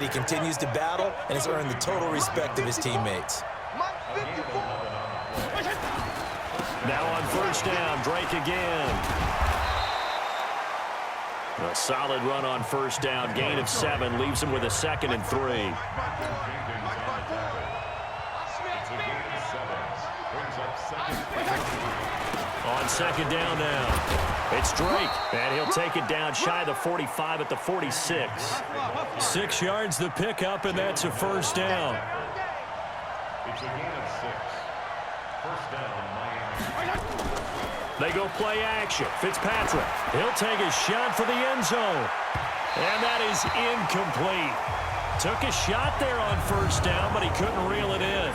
He continues to battle and has earned the total respect of his teammates. Now on first down, Drake again. A solid run on first down, gain of 7, leaves him with a 2nd and 3. On second down now, it's Drake, and he'll take it down shy of the 45 at the 46. 6 yards the pickup, and that's a first down. It's a gain of 6. First down, Miami. They go play action. Fitzpatrick, he'll take a shot for the end zone. And that is incomplete. Took a shot there on first down, but he couldn't reel it in.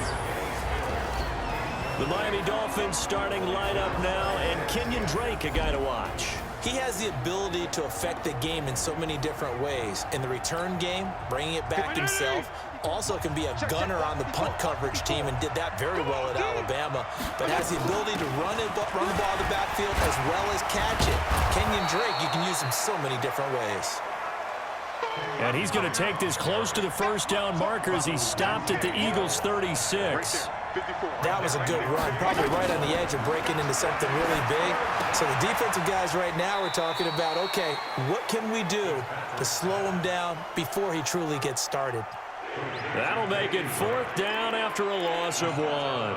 The Miami Dolphins starting lineup now, and Kenyon Drake, a guy to watch. He has the ability to affect the game in so many different ways. In the return game, bringing it back himself. Also can be a gunner on the punt coverage team and did that very well at Alabama. But has the ability to run the ball in the backfield as well as catch it. Kenyon Drake, you can use him so many different ways. And he's going to take this close to the first down marker as he stopped at the Eagles' 36. That was a good run, probably right on the edge of breaking into something really big. So the defensive guys right now are talking about, okay, what can we do to slow him down before he truly gets started? That'll make it 4th down after a loss of 1.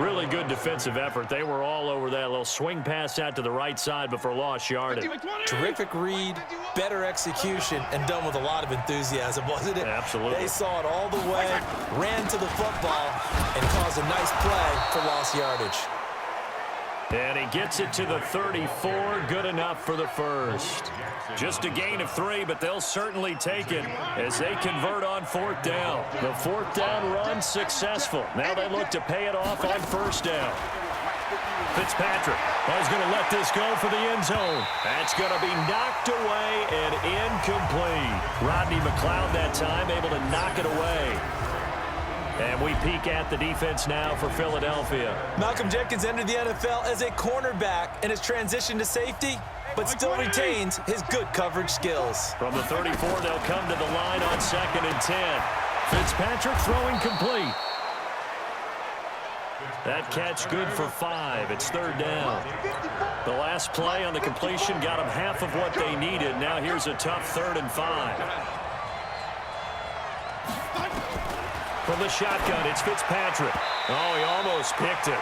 Really good defensive effort. They were all over that little swing pass out to the right side before lost yardage. Terrific read, better execution, and done with a lot of enthusiasm, wasn't it? Absolutely. They saw it all the way, ran to the football, and caused a nice play for lost yardage. And he gets it to the 34, good enough for the first. Just a gain of 3, but they'll certainly take it as they convert on 4th down. The 4th down run successful. Now they look to pay it off on first down. Fitzpatrick is going to let this go for the end zone. That's going to be knocked away and incomplete. Rodney McLeod that time able to knock it away. And we peek at the defense now for Philadelphia. Malcolm Jenkins entered the NFL as a cornerback and has transitioned to safety, but still retains his good coverage skills. From the 34, they'll come to the line on 2nd and 10. Fitzpatrick throwing complete. That catch good for 5. It's 3rd down. The last play on the completion got them half of what they needed. Now here's a tough 3rd and 5. From the shotgun, it's Fitzpatrick. Oh, he almost picked it.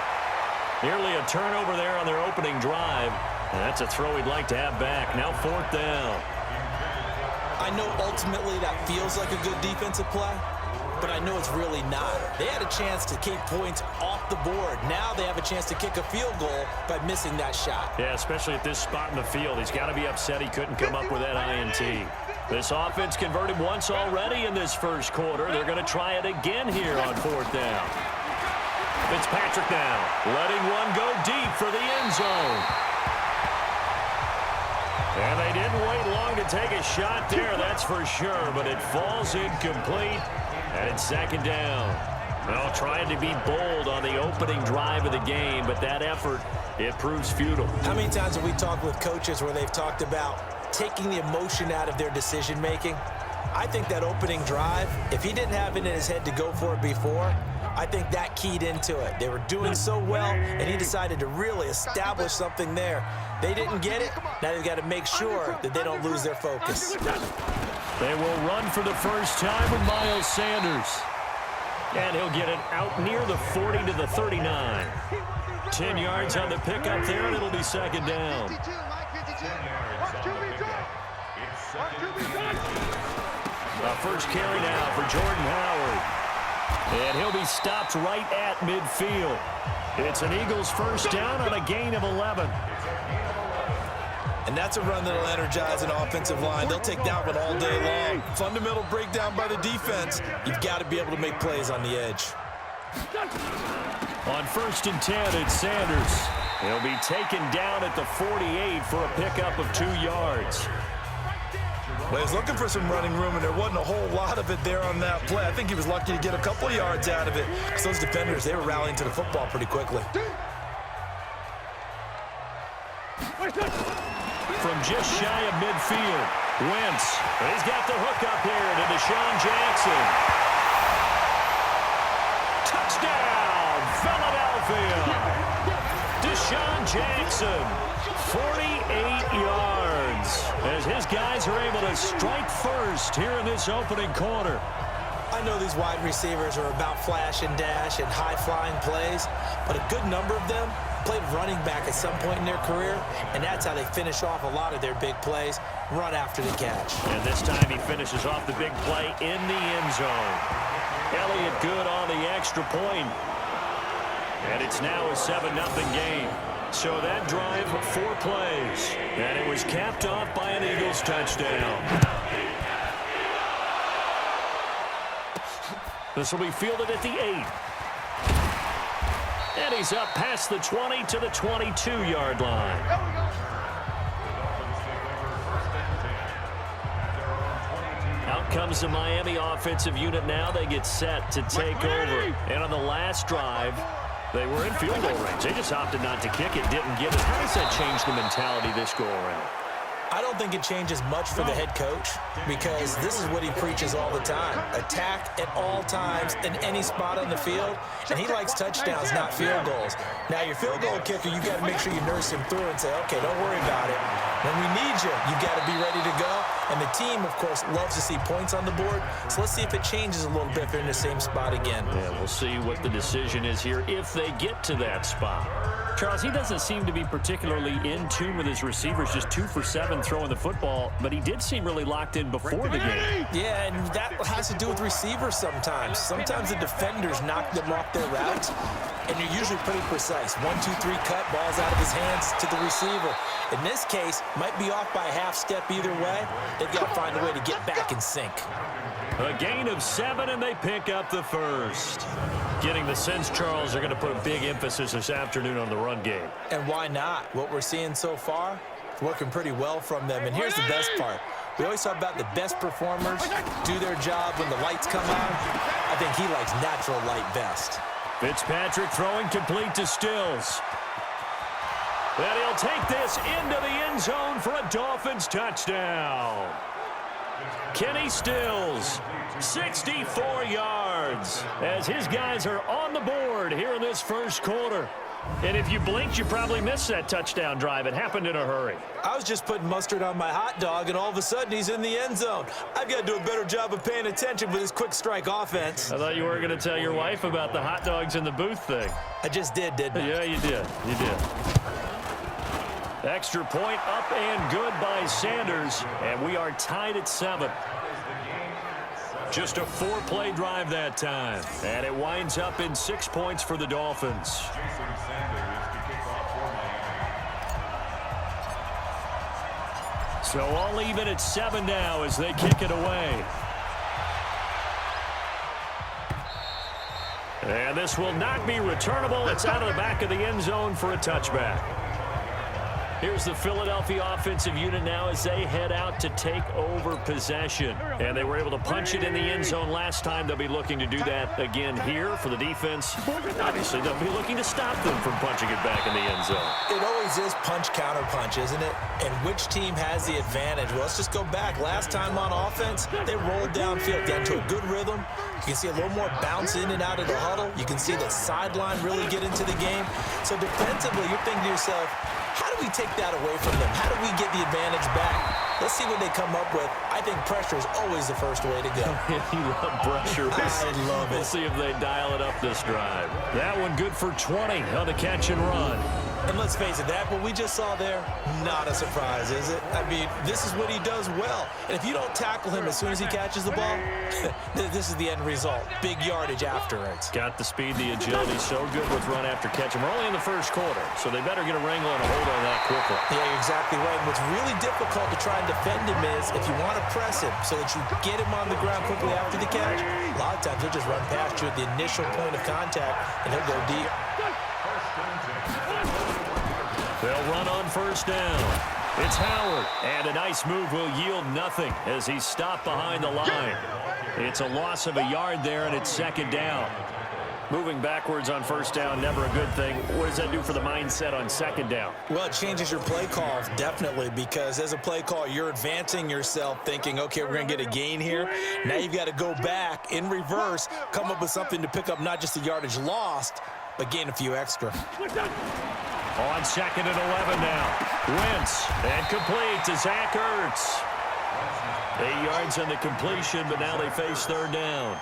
Nearly a turnover there on their opening drive. And that's a throw he'd like to have back. Now 4th down. I know ultimately that feels like a good defensive play, but I know it's really not. They had a chance to keep points off the board. Now they have a chance to kick a field goal by missing that shot. Yeah, especially at this spot in the field. He's got to be upset he couldn't come up with that INT. This offense converted once already in this first quarter. They're going to try it again here on 4th down. Fitzpatrick now letting one go deep for the end zone. And they didn't wait long to take a shot there, that's for sure, but it falls incomplete, and it's 2nd down. Well, trying to be bold on the opening drive of the game, but that effort, it proves futile. How many times have we talked with coaches where they've talked about taking the emotion out of their decision-making? I think that opening drive, if he didn't have it in his head to go for it before, I think that keyed into it. They were doing so well, and he decided to really establish something there. They didn't get it. Now they've got to make sure that they don't lose their focus. They will run for the first time with Miles Sanders. And he'll get it out near the 40 to the 39. 10 yards on the pickup there, and it'll be 2nd down. First carry now for Jordan Howard. And he'll be stopped right at midfield. It's an Eagles first down on a gain of 11. And that's a run that'll energize an offensive line. They'll take that one all day long. Fundamental breakdown by the defense. You've got to be able to make plays on the edge. On 1st and 10, it's Sanders. He'll be taken down at the 48 for a pickup of 2 yards. Well, he was looking for some running room, and there wasn't a whole lot of it there on that play. I think he was lucky to get a couple of yards out of it, because those defenders, they were rallying to the football pretty quickly. From just shy of midfield, Wentz. He's got the hook up here to Deshaun Jackson. Touchdown, Philadelphia. Deshaun Jackson, 48 yards, as his guys are able to strike first here in this opening quarter. I know these wide receivers are about flash and dash and high-flying plays, but a good number of them played running back at some point in their career, and that's how they finish off a lot of their big plays, run after the catch. And this time he finishes off the big play in the end zone. Elliott good on the extra point. And it's now a 7-0 game. So that drive, 4 plays. And it was capped off by an Eagles touchdown. This will be fielded at the 8. And he's up past the 20 to the 22-yard line. Out comes the Miami offensive unit now. They get set to take over. And on the last drive, they were in field goal range. They just opted not to kick it, didn't get it. How does that change the mentality this go around? I don't think it changes much for the head coach because this is what he preaches all the time. Attack at all times in any spot on the field, and he likes touchdowns, not field goals. Now, your field goal kicker, you got to make sure you nurse him through and say, okay, don't worry about it. When we need you, you got to be ready to go. And the team, of course, loves to see points on the board. So let's see if it changes a little bit if they're in the same spot again. Yeah, we'll see what the decision is here if they get to that spot. Charles, he doesn't seem to be particularly in tune with his receivers, just 2 for 7 throwing the football, but he did seem really locked in before the game. Yeah, and that has to do with receivers sometimes. Sometimes the defenders knock them off their routes, and you're usually pretty precise. 1, 2, 3 cut, balls out of his hands to the receiver. In this case, might be off by a half step either way. They've got to find a way to get back in sync. A gain of 7, and they pick up the first. Getting the sense, Charles, they're going to put a big emphasis this afternoon on the run game. And why not? What we're seeing so far, it's working pretty well from them. And here's the best part. We always talk about the best performers do their job when the lights come on. I think he likes natural light best. Fitzpatrick throwing complete to Stills. And he'll take this into the end zone for a Dolphins touchdown. Kenny Stills, 64 yards, as his guys are on the board here in this first quarter. And if you blinked, you probably missed that touchdown drive. It happened in a hurry. I was just putting mustard on my hot dog, and all of a sudden he's in the end zone. I've got to do a better job of paying attention with this quick strike offense. I thought you were going to tell your wife about the hot dogs in the booth thing. I just did, didn't I? Yeah, you did. You did. Extra point up and good by Sanders, and we are tied at 7. Just a 4-play drive that time, and it winds up in 6 points for the Dolphins. So all even at 7 now as they kick it away. And this will not be returnable. It's out of the back of the end zone for a touchback. Here's the Philadelphia offensive unit now as they head out to take over possession. And they were able to punch it in the end zone last time. They'll be looking to do that again here for the defense. Obviously, they'll be looking to stop them from punching it back in the end zone. It always is punch-counter-punch, isn't it? And which team has the advantage? Well, let's just go back. Last time on offense, they rolled downfield, got into a good rhythm. You can see a little more bounce in and out of the huddle. You can see the sideline really get into the game. So defensively, you're thinking to yourself, how do we take that away from them? How do we get the advantage back? Let's see what they come up with. I think pressure is always the first way to go. You love pressure. I love it. We'll see if they dial it up this drive. That one good for 20 on the catch and run. And let's face it, that what we just saw there, not a surprise, is it? I mean, this is what he does well. And if you don't tackle him as soon as he catches the ball, this is the end result. Big yardage afterwards. Got the speed, the agility, so good with run after catch. And we're only in the first quarter, so they better get a wrangle and a hold on that quickly. Yeah, you're exactly right. And what's really difficult to try and defend him is if you want to press him so that you get him on the ground quickly after the catch, a lot of times he'll just run past you at the initial point of contact, and he'll go deep. They'll run on first down. It's Howard, and a nice move will yield nothing as he's stopped behind the line. It's a loss of a yard there, and it's second down. Moving backwards on first down, never a good thing. What does that do for the mindset on second down? Well, it changes your play call, definitely, because as a play call, you're advancing yourself thinking, okay, we're going to get a gain here. Now you've got to go back in reverse, come up with something to pick up not just the yardage lost, but gain a few extra. On second and 11 now. Wentz, and complete to Zach Ertz. 8 yards on the completion, but now they face third down.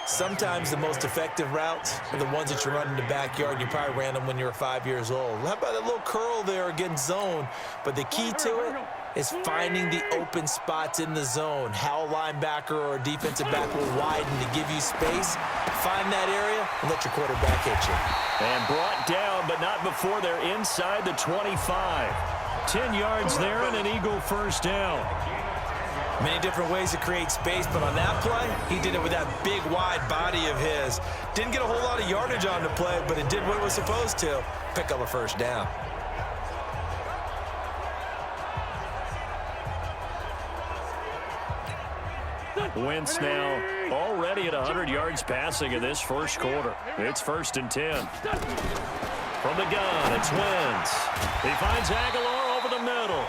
Sometimes the most effective routes are the ones that you run in the backyard. You probably ran them when you were 5 years old. How about a little curl there against zone? But the key to it is finding the open spots in the zone. How a linebacker or a defensive back will widen to give you space. Find that area and let your quarterback hit you. And brought down, but not before they're inside the 25. 10 yards there and an Eagle first down. Many different ways to create space, but on that play, he did it with that big, wide body of his. Didn't get a whole lot of yardage on the play, but it did what it was supposed to. Pick up a first down. Wentz now already at 100 yards passing in this first quarter. It's 1st and 10. From the gun, it's Wentz. He finds Aguilar over the middle.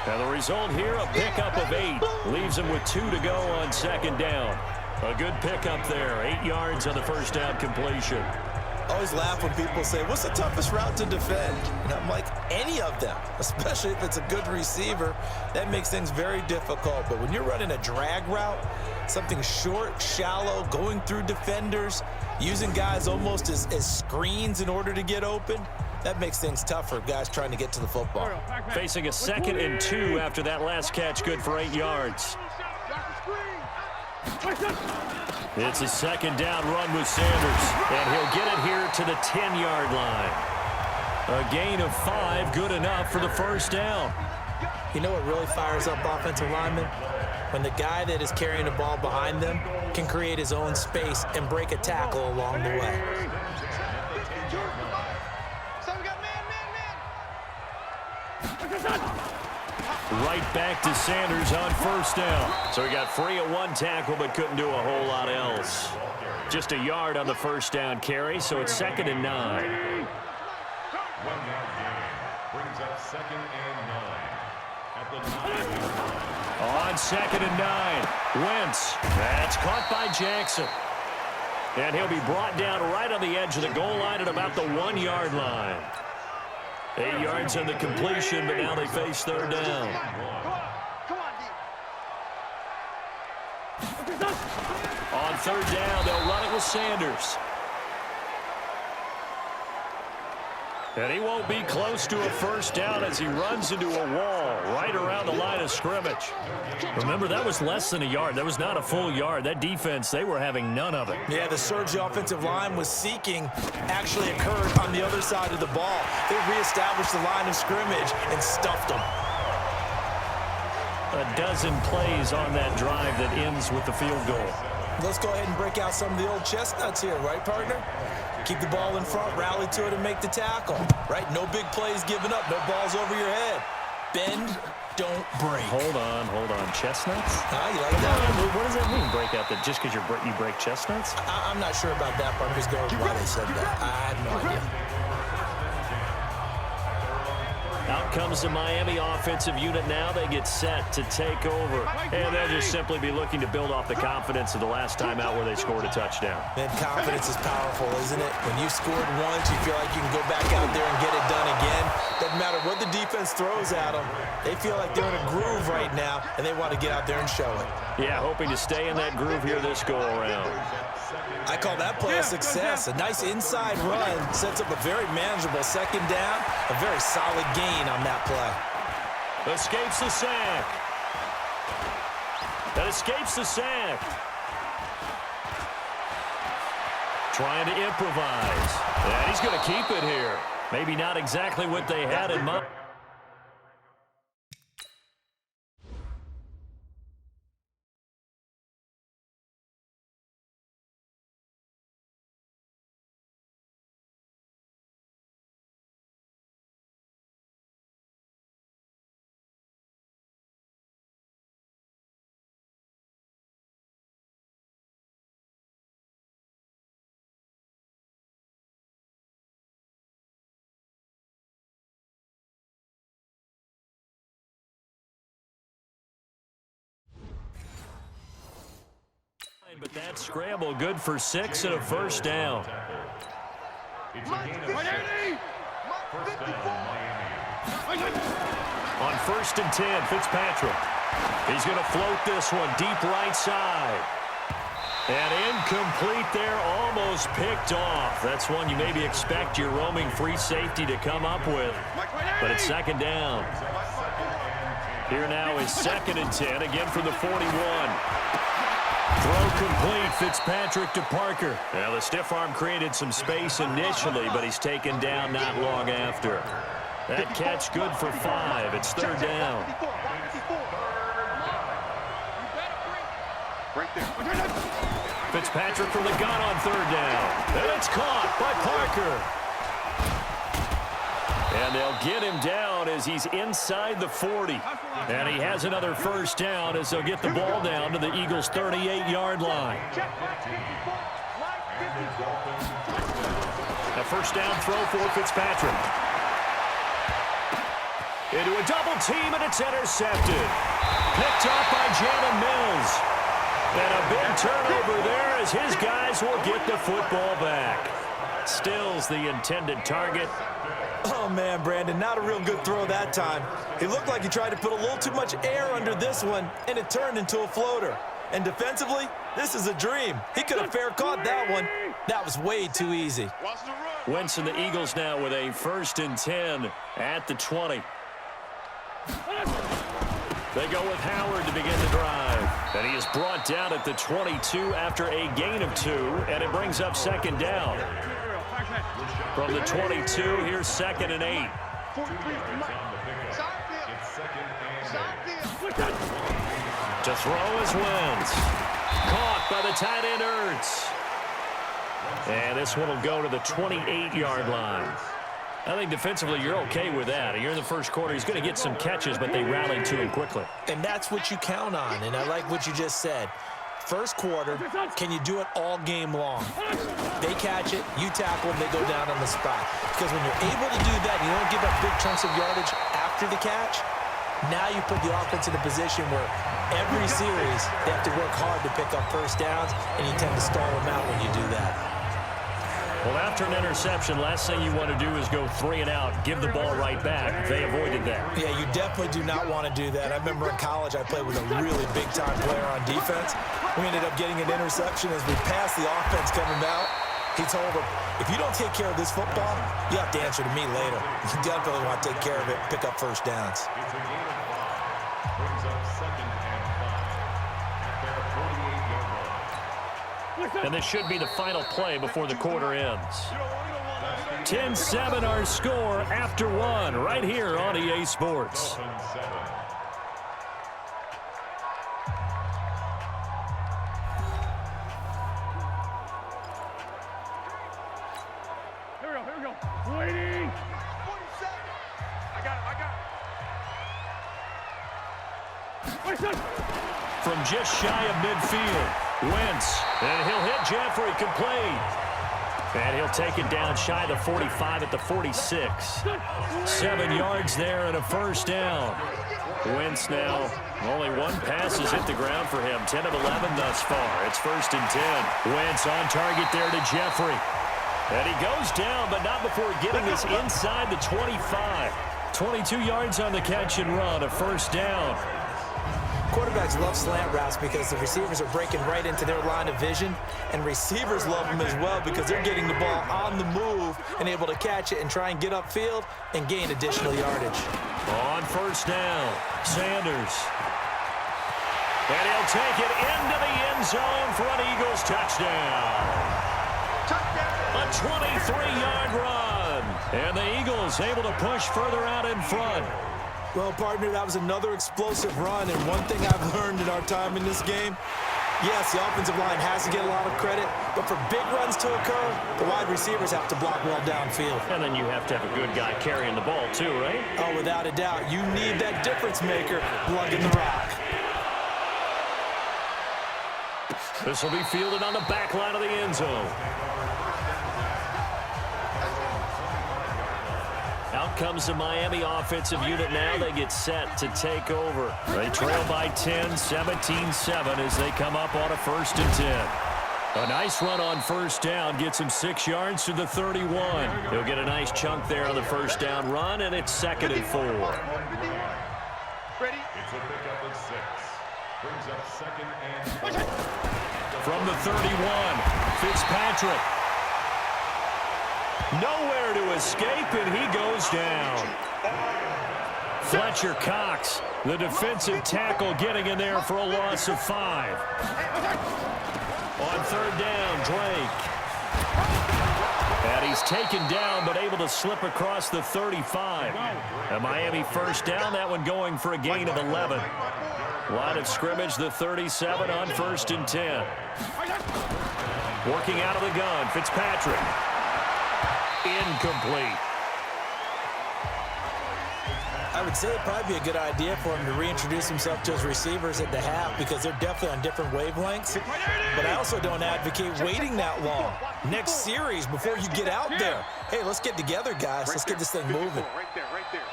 And the result here, a pickup of 8. Leaves him with 2 to go on second down. A good pickup there. 8 yards on the first down completion. I always laugh when people say, what's the toughest route to defend? And I'm like, any of them, especially if it's a good receiver. That makes things very difficult. But when you're running a drag route, something short, shallow, going through defenders, using guys almost as screens in order to get open, that makes things tougher, guys trying to get to the football. Facing a 2nd and 2 after that last catch, good for 8 yards. It's a second down run with Sanders, and he'll get it here to the 10-yard line. A gain of 5, good enough for the first down. You know what really fires up offensive linemen? When the guy that is carrying the ball behind them can create his own space and break a tackle along the way. Right back to Sanders on first down. So he got free of 1 tackle but couldn't do a whole lot else. Just a yard on the first down carry, so it's 2nd and 9. 1 yard gain brings up 2nd and 9 at the 9-yard line. On 2nd and 9, Wentz. That's caught by Jackson. And he'll be brought down right on the edge of the goal line at about the 1-yard line. 8 yards on the completion, but now they face third down. On third down, they'll run it with Sanders. And he won't be close to a first down as he runs into a wall right around the line of scrimmage. Remember, that was less than a yard. That was not a full yard. That defense, they were having none of it. Yeah, the surge the offensive line was seeking actually occurred on the other side of the ball. They reestablished the line of scrimmage and stuffed them. A dozen plays on that drive that ends with the field goal. Let's go ahead and break out some of the old chestnuts here, right, partner? Keep the ball in front, rally to it, and make the tackle, right? No big plays given up, no balls over your head. Bend, don't break. Hold on. Chestnuts? You like that? What does that mean, break out? That just because you break chestnuts? I'm not sure about that, but I'm just going with why they said that. I have no idea. Out comes the Miami offensive unit now. They get set to take over. And they'll just simply be looking to build off the confidence of the last time out where they scored a touchdown. Man, confidence is powerful, isn't it? When you scored once, you feel like you can go back out there and get it done again. Doesn't matter what the defense throws at them. They feel like they're in a groove right now, and they want to get out there and show it. Yeah, hoping to stay in that groove here this go-around. I call that play a success. A nice inside run sets up a very manageable second down. A very solid gain on that play. Escapes the sack. That escapes the sack. Trying to improvise. And he's going to keep it here. Maybe not exactly what they had in mind. But that scramble good for 6 and a first down. It's a gain of 6. First down, Miami. On 1st and 10, Fitzpatrick. He's going to float this one deep right side. And incomplete there, almost picked off. That's one you maybe expect your roaming free safety to come up with. But it's 2nd down. Here now is 2nd and 10, again from the 41. Throw complete, Fitzpatrick to Parker. Now the stiff arm created some space initially, but he's taken down not long after. That catch good for 5. It's 3rd down. Fitzpatrick from the gun on 3rd down. And it's caught by Parker. And they'll get him down as he's inside the 40. And he has another first down as they'll get the ball down to the Eagles' 38-yard line. A first down throw for Fitzpatrick. Into a double team, and it's intercepted. Picked up by Jalen Mills. And a big turnover there as his guys will get the football back. Stills the intended target. Oh, man, Brandon, not a real good throw that time. It looked like he tried to put a little too much air under this one, and it turned into a floater. And defensively, this is a dream. He could have fair caught that one. That was way too easy. Wentz and the Eagles now with a 1st and 10 at the 20. They go with Howard to begin the drive. And he is brought down at the 22 after a gain of 2, and it brings up 2nd down. From the 22, here's 2nd and 8. To throw is Wentz. Caught by the tight end Ertz. And this one will go to the 28-yard line. I think defensively you're okay with that. You're in the first quarter. He's going to get some catches, but they rallied to him quickly. And that's what you count on, and I like what you just said. First quarter, can you do it all game long? They catch it, you tackle them, they go down on the spot. Because when you're able to do that, you don't give up big chunks of yardage after the catch, now you put the offense in a position where every series they have to work hard to pick up first downs, and you tend to stall them out when you do that. Well, after an interception, last thing you want to do is go 3 and out, give the ball right back. They avoided that. Yeah, you definitely do not want to do that. I remember in college I played with a really big-time player on defense. We ended up getting an interception as we passed the offense coming out. He told him, if you don't take care of this football, you have to answer to me later. You definitely want to take care of it, pick up first downs. It's a gain of 5. Brings up 2nd and 5 at their 48-yard line. And this should be the final play before the quarter ends. 10-7 our score after 1 right here on EA Sports. Here we go. Waiting. I got it. From just shy of midfield, Wentz, and he'll hit Jeffrey complete. And he'll take it down shy of the 45 at the 46. 7 yards there and a first down. Wentz now, only 1 pass has hit the ground for him. 10 of 11 thus far. It's 1st and 10. Wentz on target there to Jeffrey. And he goes down, but not before getting this inside the 25. 22 yards on the catch and run, a first down. Quarterbacks love slant routes because the receivers are breaking right into their line of vision, and receivers love them as well because they're getting the ball on the move and able to catch it and try and get upfield and gain additional yardage. On first down, Sanders. And he'll take it into the end zone for an Eagles touchdown. A 23-yard run. And the Eagles able to push further out in front. Well, partner, that was another explosive run, and one thing I've learned in our time in this game, yes, the offensive line has to get a lot of credit, but for big runs to occur, the wide receivers have to block well downfield. And then you have to have a good guy carrying the ball too, right? Oh, without a doubt. You need that difference maker lugging the rock. This will be fielded on the back line of the end zone. Out comes the Miami offensive unit now. They get set to take over. They trail by 10, 17-7 as they come up on a 1st and 10. A nice run on 1st down gets him 6 yards to the 31. He'll get a nice chunk there on the 1st down run, and it's 2nd and 4. Ready? It's a pickup of 6. Brings up 2nd and 4. From the 31, Fitzpatrick. Nowhere to escape, and he goes down. Fletcher Cox, the defensive tackle, getting in there for a loss of 5. On 3rd down, Drake. And he's taken down, but able to slip across the 35. A Miami 1st down, that one going for a gain of 11. Line of scrimmage, the 37 on 1st and 10. Working out of the gun, Fitzpatrick. Incomplete. I would say it'd probably be a good idea for him to reintroduce himself to his receivers at the half because they're definitely on different wavelengths. But I also don't advocate waiting that long. Next series before you get out there. Hey, let's get together, guys. Let's get this thing moving. Right there.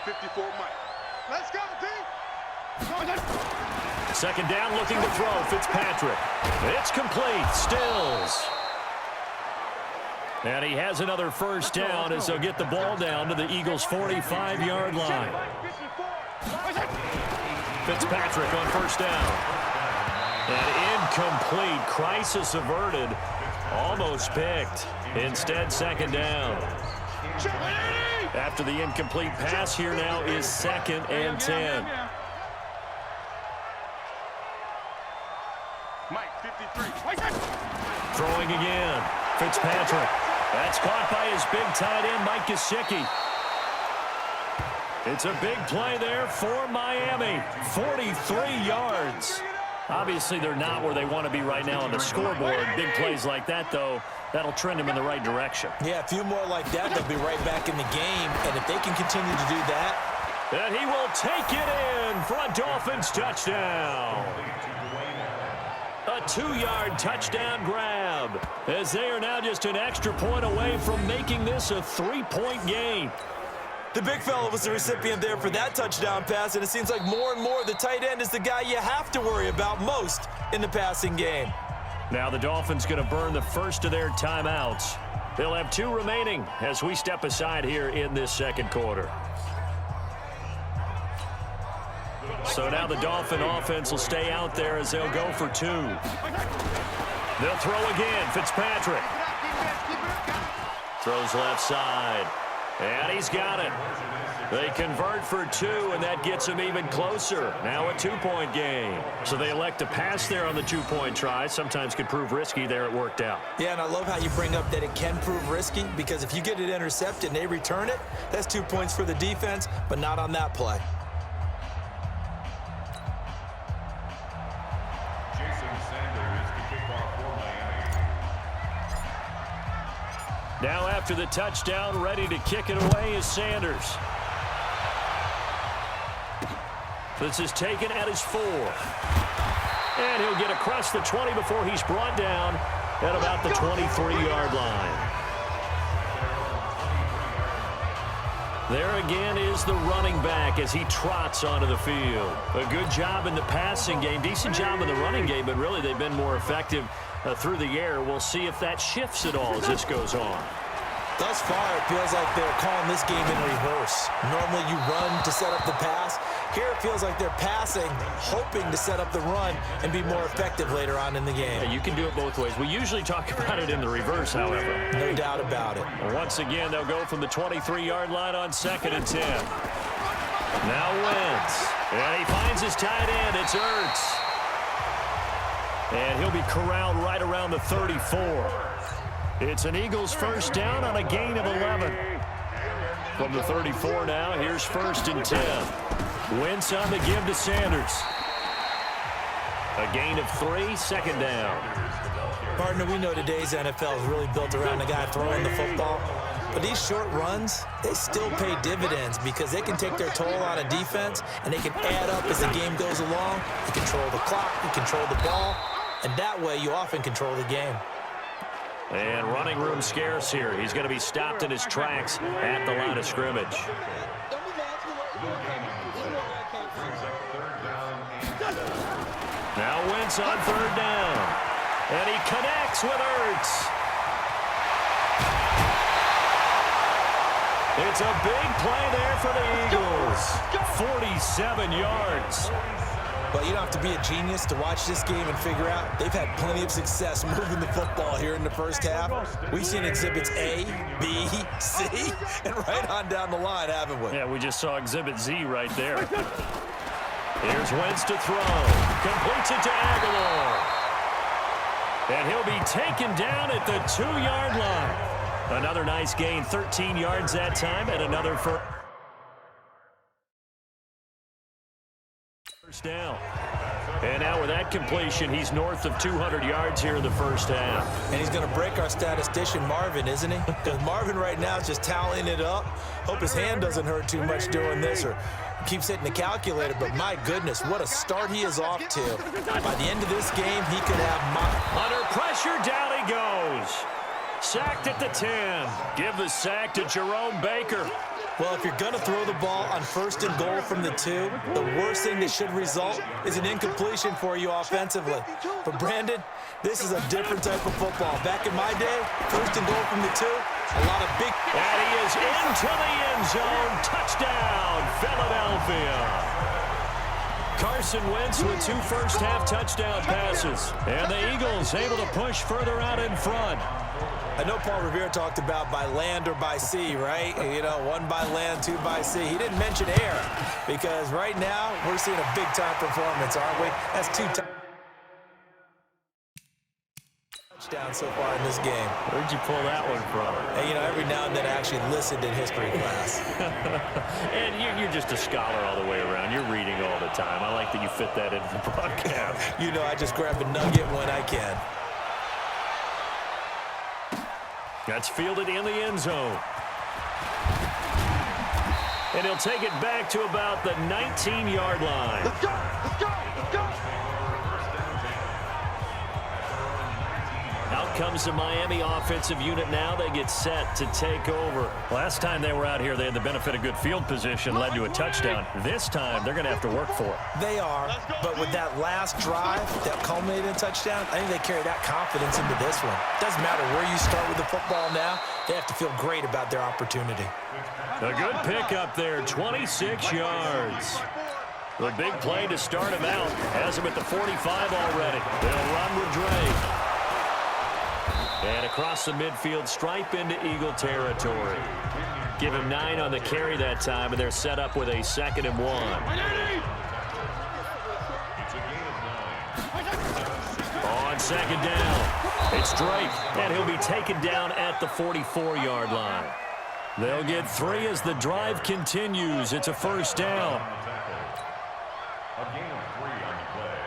54 Mike. Let's go, team. 2nd down, looking to throw. Fitzpatrick. It's complete. Stills. And he has another 1st down as they'll get the ball down to the Eagles' 45-yard line. Fitzpatrick on 1st down. And incomplete. Crisis averted. Almost picked. Instead, 2nd down. After the incomplete pass, here now is 2nd and 10. Mike, 53. Throwing again. Fitzpatrick. That's caught by his big tight end, Mike Gesicki. It's a big play there for Miami. 43 yards. Obviously, they're not where they want to be right now on the scoreboard. Big plays like that, though, that'll trend them in the right direction. Yeah, a few more like that, they'll be right back in the game. And if they can continue to do that. And he will take it in for a Dolphins touchdown. A 2-yard touchdown grab as they are now just an extra point away from making this a 3-point game. The big fella was the recipient there for that touchdown pass, and it seems like more and more the tight end is the guy you have to worry about most in the passing game. Now the Dolphins going to burn the first of their timeouts. They'll have 2 remaining as we step aside here in this 2nd quarter. So now the Dolphin offense will stay out there as they'll go for 2. They'll throw again. Fitzpatrick. Throws left side. And he's got it. They convert for 2, and that gets them even closer. Now a 2-point game. So they elect to pass there on the 2-point try. Sometimes could prove risky. There it worked out. Yeah, and I love how you bring up that it can prove risky because if you get it intercepted and they return it, that's 2 points for the defense, but not on that play. Now after the touchdown, ready to kick it away is Sanders. This is taken at his 4. And he'll get across the 20 before he's brought down at about the 23-yard line. There again is the running back as he trots onto the field. A good job in the passing game, decent job in the running game, but really they've been more effective through the air. We'll see if that shifts at all as this goes on. Thus far, it feels like they're calling this game in reverse. Normally you run to set up the pass. Here it feels like they're passing, hoping to set up the run and be more effective later on in the game. Yeah, you can do it both ways. We usually talk about it in the reverse, however. No doubt about it. Once again, they'll go from the 23-yard line on 2nd and 10. Now Wentz. And he finds his tight end. It's Ertz. And he'll be corralled right around the 34. It's an Eagles 1st down on a gain of 11. From the 34 now, here's 1st and 10. Wentz on the give to Sanders. A gain of 3, 2nd down. Partner, we know today's NFL is really built around the guy throwing the football. But these short runs, they still pay dividends because they can take their toll on a defense and they can add up as the game goes along. You control the clock, you control the ball, and that way you often control the game. And running room scarce here. He's going to be stopped in his tracks at the line of scrimmage. Now Wentz on third down. And he connects with Ertz. It's a big play there for the Eagles. 47 yards. But you don't have to be a genius to watch this game and figure out they've had plenty of success moving the football here in the first half. We've seen exhibits A, B, C, and right on down the line, haven't we? Yeah, we just saw exhibit Z right there. Here's Wentz to throw. Completes it to Aguilar. And he'll be taken down at the 2-yard line. Another nice gain, 13 yards that time, and another first down. And now with that completion, he's north of 200 yards here in the first half. And he's going to break our statistician, Marvin, isn't he? Because Marvin right now is just tallying it up. Hope his hand doesn't hurt too much doing this or keeps hitting the calculator. But my goodness, what a start he is off to. By the end of this game, he could have... Under pressure, down he goes. Sacked at the 10. Give the sack to Jerome Baker. Well, if you're going to throw the ball on first and goal from the 2, the worst thing that should result is an incompletion for you offensively. But, Brandon, this is a different type of football. Back in my day, first and goal from the 2, a lot of big... And he is into the end zone. Touchdown, Philadelphia. Carson Wentz with 2 first-half touchdown passes. And the Eagles able to push further out in front. I know Paul Revere talked about by land or by sea, right? You know, 1 by land, 2 by sea. He didn't mention air because right now we're seeing a big-time performance, aren't we? That's 2 touchdowns so far in this game. Where'd you pull that one from? And, you know, every now and then I actually listened in history class. And you're just a scholar all the way around. You're reading all the time. I like that you fit that into the broadcast. You know, I just grab a nugget when I can. That's fielded in the end zone. And he'll take it back to about the 19-yard line. Let's go! Let's go! Let's go! Out comes the Miami offensive unit now. They get set to take over. Last time they were out here, they had the benefit of good field position, led to a touchdown. This time, they're going to have to work for it. They are, but with that last drive that culminated in a touchdown, I think they carry that confidence into this one. Doesn't matter where you start with the football now, they have to feel great about their opportunity. A good pickup there, 26 yards. The big play to start him out. Has him at the 45 already. They'll run with Drake. And across the midfield, stripe into Eagle territory. Give him 9 on the carry that time, and they're set up with a 2nd and 1. On 2nd down, it's Drake, and he'll be taken down at the 44-yard line. They'll get 3 as the drive continues. It's a first down. A gain of 3 on the play.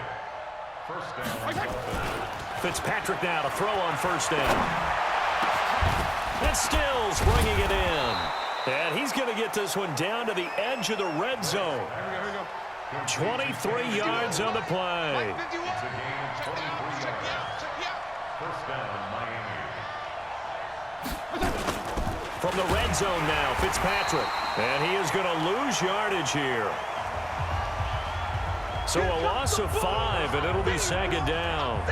First down. Fitzpatrick now to throw on first down. And Stills bringing it in. And he's going to get this one down to the edge of the red zone. 23 yards on the play. It's a gain of 23 yards. First down, Miami. From the red zone now, Fitzpatrick. And he is going to lose yardage here. So a loss of 5, and it'll be 2nd down.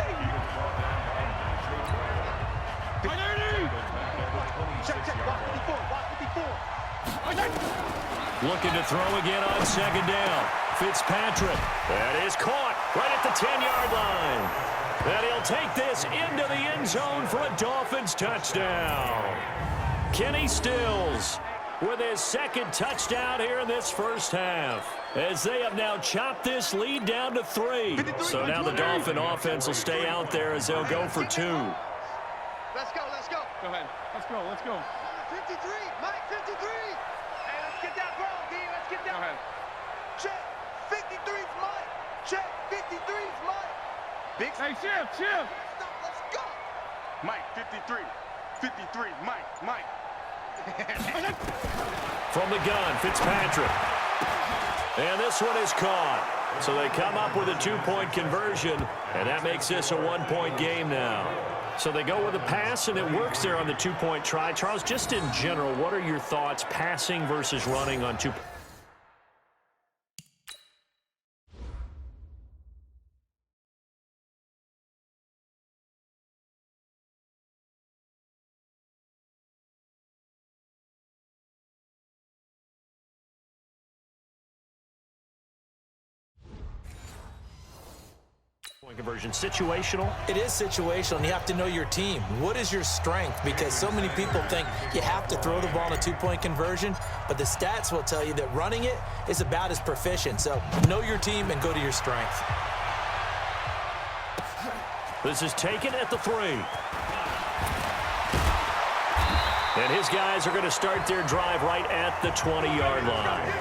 Looking to throw again on 2nd down. Fitzpatrick. That is caught right at the 10-yard line. And he'll take this into the end zone for a Dolphins touchdown. Kenny Stills with his 2nd touchdown here in this first half, as they have now chopped this lead down to 3. So now the Dolphin offense will stay out there as they'll go for 2. Let's go, let's go. Go ahead. Let's go, let's go. 53, Mike, 53. Hey, let's get that ball, D. Let's get that. Go ahead. Check. 53's Mike. Check. 53's Mike. Big. Hey, shift. Let's go. Mike, 53. 53, Mike. From the gun, Fitzpatrick. And this one is caught. So they come up with a 2-point conversion, and that makes this a 1-point game now. So they go with a pass, and it works there on the two-point try. Charles, just in general, what are your thoughts passing versus running on two? Conversion situational. It is situational, and you have to know your team. What is your strength? Because so many people think you have to throw the ball in a two-point conversion, but the stats will tell you that running it is about as proficient. So know your team and go to your strength. This is taken at the 3. And his guys are going to start their drive right at the 20-yard line.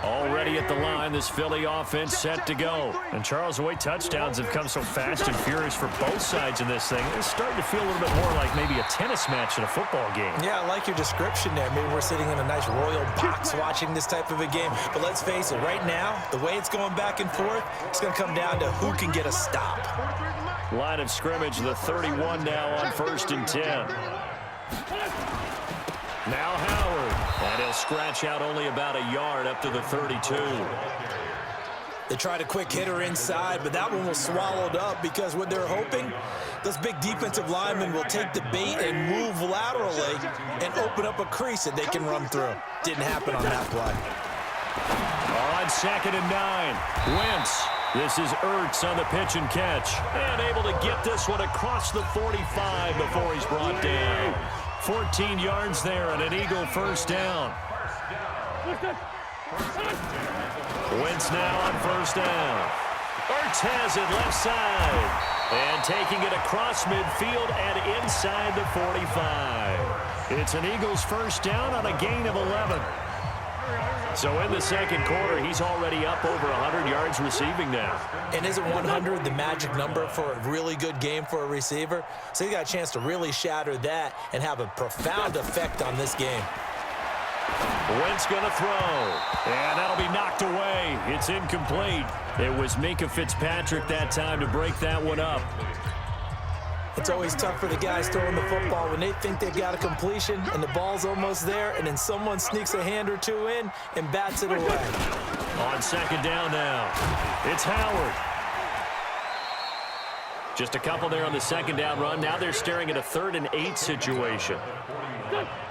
Already at the line, this Philly offense set to go. And Charles, the way touchdowns have come so fast and furious for both sides in this thing, it's starting to feel a little bit more like maybe a tennis match in a football game. Yeah, I like your description there. Maybe we're sitting in a nice royal box watching this type of a game. But let's face it, right now, the way it's going back and forth, it's going to come down to who can get a stop. Line of scrimmage, the 31 now on 1st and 10. Now Howard, and he'll scratch out only about a yard up to the 32. They tried a quick hitter inside, but that one was swallowed up because what they're hoping, those big defensive linemen will take the bait and move laterally and open up a crease that they can run through. Didn't happen on that play. On 2nd and 9, Wentz. This is Ertz on the pitch and catch. And able to get this one across the 45 before he's brought down. 14 yards there and an Eagle first down. Wentz now on 1st down. Ertz has it left side. And taking it across midfield and inside the 45. It's an Eagles first down on a gain of 11. So in the second quarter, he's already up over 100 yards receiving now. And isn't 100 the magic number for a really good game for a receiver? So he got a chance to really shatter that and have a profound effect on this game. Wentz going to throw, and that'll be knocked away. It's incomplete. It was Minkah Fitzpatrick that time to break that one up. It's always tough for the guys throwing the football when they think they've got a completion and the ball's almost there, and then someone sneaks a hand or two in and bats it away. On 2nd down now, it's Howard. Just a couple there on the 2nd down run. Now they're staring at a 3rd and 8 situation.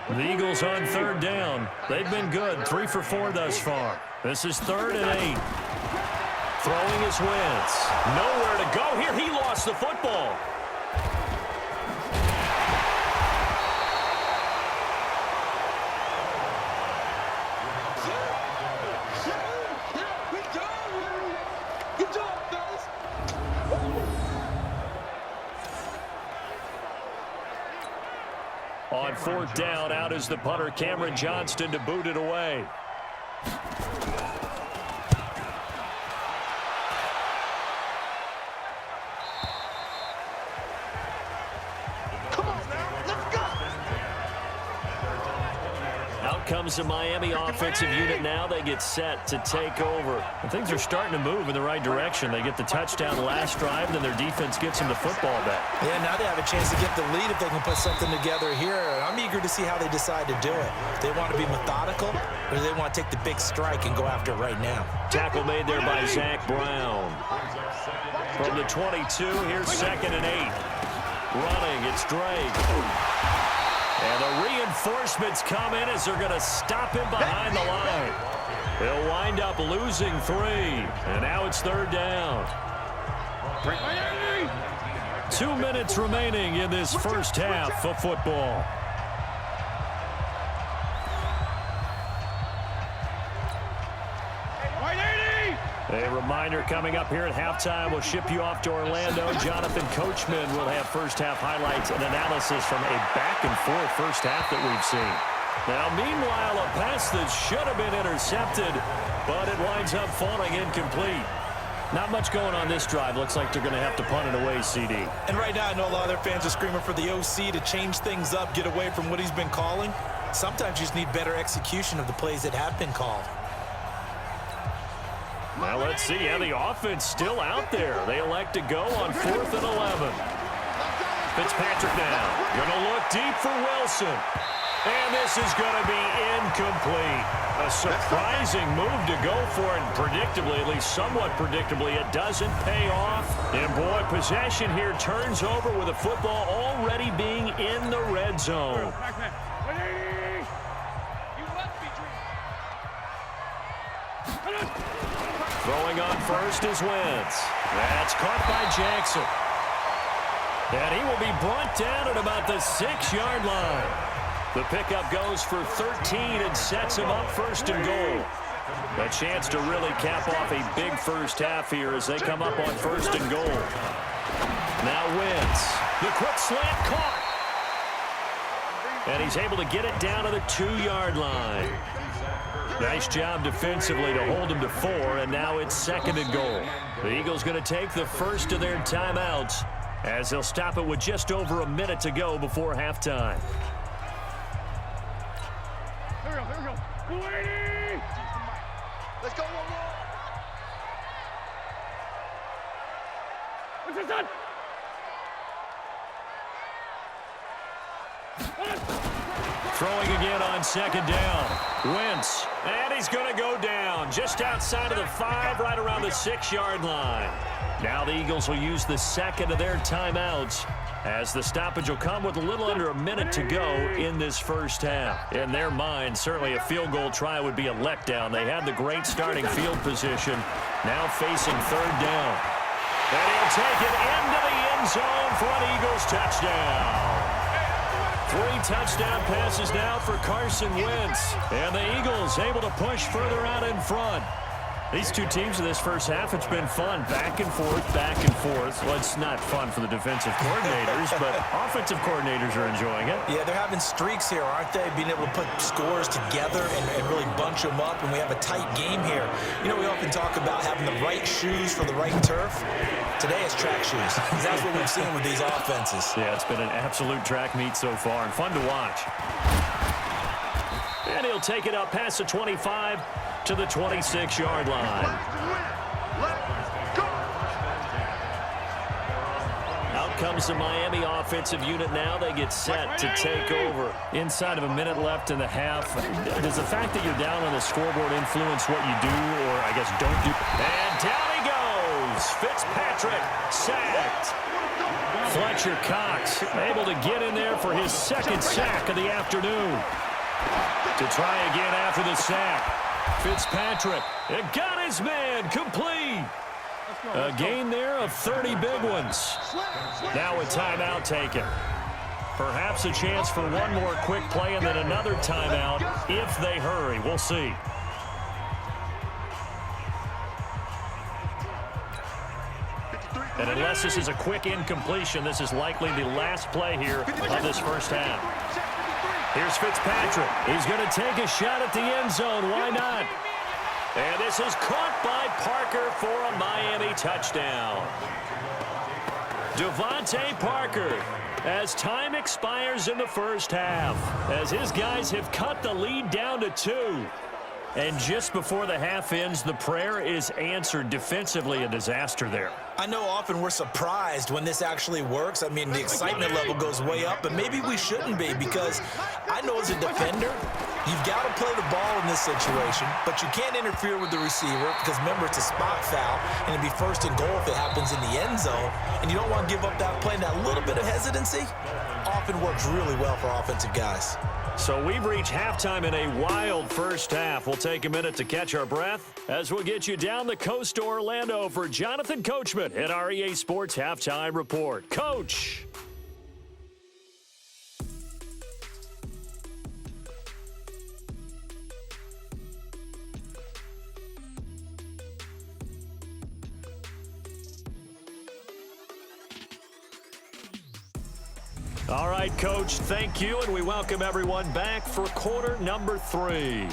The Eagles on 3rd down. They've been good, 3 for 4 thus far. This is 3rd and 8. Throwing his Wentz. Nowhere to go here. He lost the football. On 4th down, out is the punter, Cameron Johnston, to boot it away. Out comes the Miami offensive unit now. They get set to take over. And things are starting to move in the right direction. They get the touchdown last drive, then their defense gets them the football back. Yeah, now they have a chance to get the lead if they can put something together here. I'm eager to see how they decide to do it. They want to be methodical, or do they want to take the big strike and go after it right now? Tackle made there by Zach Brown. From the 22, here's 2nd and 8. Running, it's Drake. And the reinforcements come in as they're going to stop him behind the line. He'll wind up losing 3. And now it's 3rd down. 2 minutes remaining in this first half of football. A reminder coming up here at halftime. We'll ship you off to Orlando. Jonathan Coachman will have first-half highlights and analysis from a back-and-forth first half that we've seen. Now, meanwhile, a pass that should have been intercepted, but it winds up falling incomplete. Not much going on this drive. Looks like they're going to have to punt it away, CD. And right now, I know a lot of their fans are screaming for the OC to change things up, get away from what he's been calling. Sometimes you just need better execution of the plays that have been called. Now let's see how the offense still out there. They elect to go on 4th and 11. Fitzpatrick now. Going to look deep for Wilson. And this is going to be incomplete. A surprising move to go for it. Predictably, at least somewhat predictably, it doesn't pay off. And boy, possession here turns over with the football already being in the red zone. Throwing on first is Wentz. That's caught by Jackson. And he will be brought down at about the 6-yard line. The pickup goes for 13 and sets him up 1st and goal. A chance to really cap off a big first half here as they come up on 1st and goal. Now Wentz. The quick slant caught. And he's able to get it down to the 2-yard line. Nice job defensively to hold him to 4, and now it's 2nd and goal. The Eagles going to take the first of their timeouts as they'll stop it with just over a minute to go before halftime. Here we go. Let's go, one more. What's this done? Throwing again on 2nd down. Wentz, and he's going to go down just outside of the 5, right around the 6-yard line. Now the Eagles will use the 2nd of their timeouts as the stoppage will come with a little under a minute to go in this first half. In their mind, certainly a field goal try would be a letdown. They had the great starting field position, now facing 3rd down. And he'll take it into the end zone for an Eagles touchdown. 3 touchdown passes now for Carson Wentz. And the Eagles able to push further out in front. These two teams in this first half, it's been fun. Back and forth, back and forth. Well, it's not fun for the defensive coordinators, but offensive coordinators are enjoying it. Yeah, they're having streaks here, aren't they? Being able to put scores together and really bunch them up, and we have a tight game here. You know, we often talk about having the right shoes for the right turf. Today it's track shoes. That's what we've seen with these offenses. Yeah, it's been an absolute track meet so far, and fun to watch. And he'll take it up past the 25 to the 26-yard line. Out comes the Miami offensive unit now. They get set to take over. Inside of a minute left in the half. Does the fact that you're down on the scoreboard influence what you do, or I guess don't do? And down he goes. Fitzpatrick sacked. Fletcher Cox able to get in there for his 2nd sack of the afternoon. To try again after the sack. Fitzpatrick, it got his man complete. A gain there of 30 big ones. Now a timeout taken. Perhaps a chance for one more quick play and then another timeout if they hurry. We'll see. And unless this is a quick incompletion, this is likely the last play here of this first half. Here's Fitzpatrick. He's going to take a shot at the end zone. Why not? And this is caught by Parker for a Miami touchdown. Devontae Parker, as time expires in the first half, as his guys have cut the lead down to 2. And just before the half ends, the prayer is answered. Defensively, a disaster there. I know often we're surprised when this actually works. I mean, the excitement level goes way up, but maybe we shouldn't be, because I know as a defender, you've got to play the ball in this situation, but you can't interfere with the receiver because, remember, it's a spot foul, and it'd be 1st and goal if it happens in the end zone, and you don't want to give up that play. And that little bit of hesitancy often works really well for offensive guys. So we've reached halftime in a wild first half. We'll take a minute to catch our breath as we'll get you down the coast to Orlando for Jonathan Coachman at our EA Sports Halftime Report. Coach. All right, Coach, thank you, and we welcome everyone back for quarter number 3.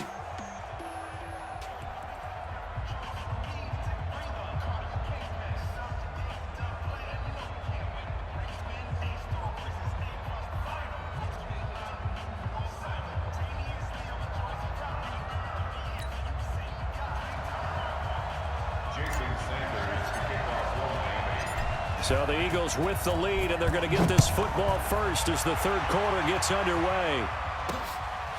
So the Eagles with the lead, and they're going to get this football first as the third quarter gets underway.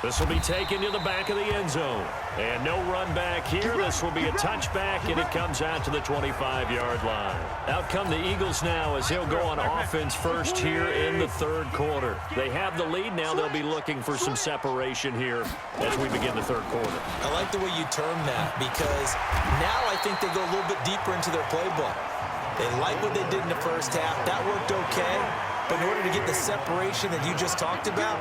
This will be taken to the back of the end zone. And no run back here. This will be a touchback, and it comes out to the 25-yard line. Out come the Eagles now as he'll go on offense first here in the third quarter. They have the lead. Now they'll be looking for some separation here as we begin the third quarter. I like the way you term that because now I think they go a little bit deeper into their playbook. They like what they did in the first half. That worked okay. But in order to get the separation that you just talked about,